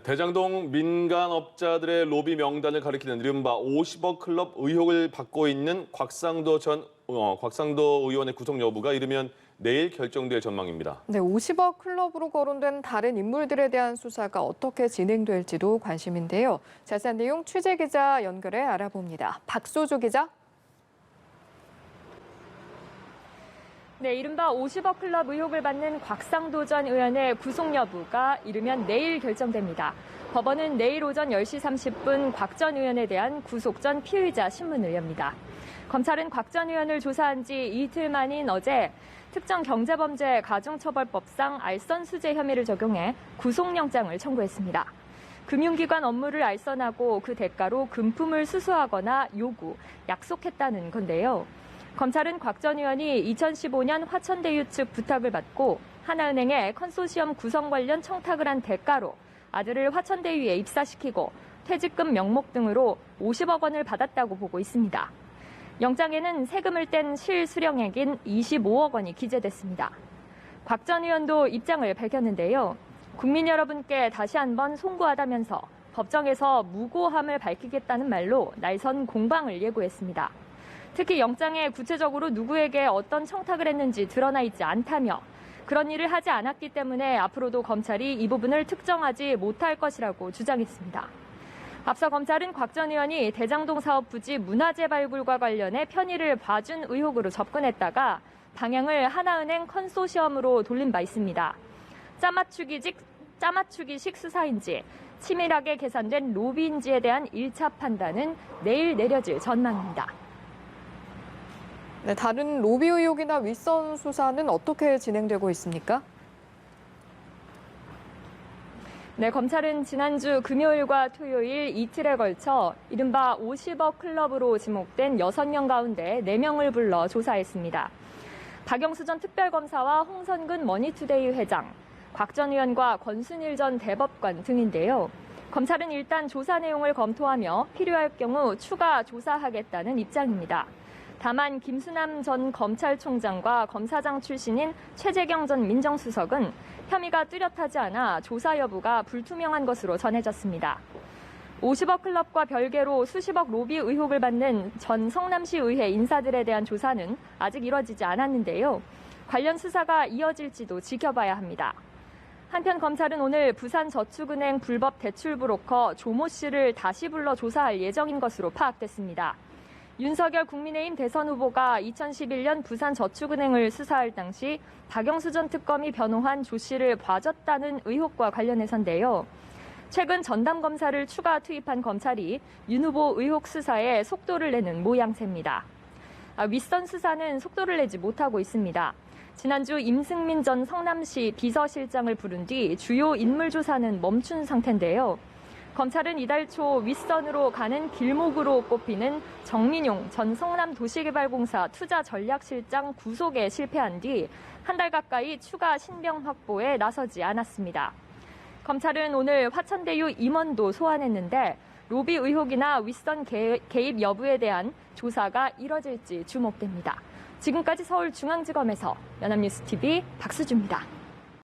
대장동 민간업자들의 로비 명단을 가리키는 이른바 50억 클럽 의혹을 받고 있는 곽상도 의원의 구속 여부가 이르면 내일 결정될 전망입니다. 네, 50억 클럽으로 거론된 다른 인물들에 대한 수사가 어떻게 진행될지도 관심인데요. 자세한 내용 취재 기자 연결해 알아봅니다. 박소주 기자. 네, 이른바 50억 클럽 의혹을 받는 곽상도 전 의원의 구속 여부가 이르면 내일 결정됩니다. 법원은 내일 오전 10시 30분 곽 전 의원에 대한 구속 전 피의자 신문을 엽니다. 검찰은 곽 전 의원을 조사한 지 이틀 만인 어제 특정 경제범죄 가중처벌법상 알선수재 혐의를 적용해 구속영장을 청구했습니다. 금융기관 업무를 알선하고 그 대가로 금품을 수수하거나 요구, 약속했다는 건데요. 검찰은 곽 전 의원이 2015년 화천대유 측 부탁을 받고 하나은행에 컨소시엄 구성 관련 청탁을 한 대가로 아들을 화천대유에 입사시키고 퇴직금 명목 등으로 50억 원을 받았다고 보고 있습니다. 영장에는 세금을 뗀 실수령액인 25억 원이 기재됐습니다. 곽 전 의원도 입장을 밝혔는데요. 국민 여러분께 다시 한번 송구하다면서 법정에서 무고함을 밝히겠다는 말로 날선 공방을 예고했습니다. 특히 영장에 구체적으로 누구에게 어떤 청탁을 했는지 드러나 있지 않다며 그런 일을 하지 않았기 때문에 앞으로도 검찰이 이 부분을 특정하지 못할 것이라고 주장했습니다. 앞서 검찰은 곽 전 의원이 대장동 사업 부지 문화재 발굴과 관련해 편의를 봐준 의혹으로 접근했다가 방향을 하나은행 컨소시엄으로 돌린 바 있습니다. 짜맞추기식 수사인지 치밀하게 계산된 로비인지에 대한 1차 판단은 내일 내려질 전망입니다. 네, 다른 로비 의혹이나 윗선 수사는 어떻게 진행되고 있습니까? 네, 검찰은 지난주 금요일과 토요일 이틀에 걸쳐 이른바 50억 클럽으로 지목된 6명 가운데 4명을 불러 조사했습니다. 박영수 전 특별검사와 홍선근 머니투데이 회장, 곽 전 의원과 권순일 전 대법관 등인데요. 검찰은 일단 조사 내용을 검토하며 필요할 경우 추가 조사하겠다는 입장입니다. 다만 김수남 전 검찰총장과 검사장 출신인 최재경 전 민정수석은 혐의가 뚜렷하지 않아 조사 여부가 불투명한 것으로 전해졌습니다. 50억 클럽과 별개로 수십억 로비 의혹을 받는 전 성남시 의회 인사들에 대한 조사는 아직 이뤄지지 않았는데요. 관련 수사가 이어질지도 지켜봐야 합니다. 한편 검찰은 오늘 부산저축은행 불법 대출 브로커 조모 씨를 다시 불러 조사할 예정인 것으로 파악됐습니다. 윤석열 국민의힘 대선 후보가 2011년 부산저축은행을 수사할 당시 박영수 전 특검이 변호한 조 씨를 봐줬다는 의혹과 관련해서인데요. 최근 전담검사를 추가 투입한 검찰이 윤 후보 의혹 수사에 속도를 내는 모양새입니다. 윗선 수사는 속도를 내지 못하고 있습니다. 지난주 임승민 전 성남시 비서실장을 부른 뒤 주요 인물 조사는 멈춘 상태인데요. 검찰은 이달 초 윗선으로 가는 길목으로 꼽히는 정민용 전 성남도시개발공사 투자전략실장 구속에 실패한 뒤 한 달 가까이 추가 신병 확보에 나서지 않았습니다. 검찰은 오늘 화천대유 임원도 소환했는데 로비 의혹이나 윗선 개입 여부에 대한 조사가 이뤄질지 주목됩니다. 지금까지 서울중앙지검에서 연합뉴스TV 박수주입니다.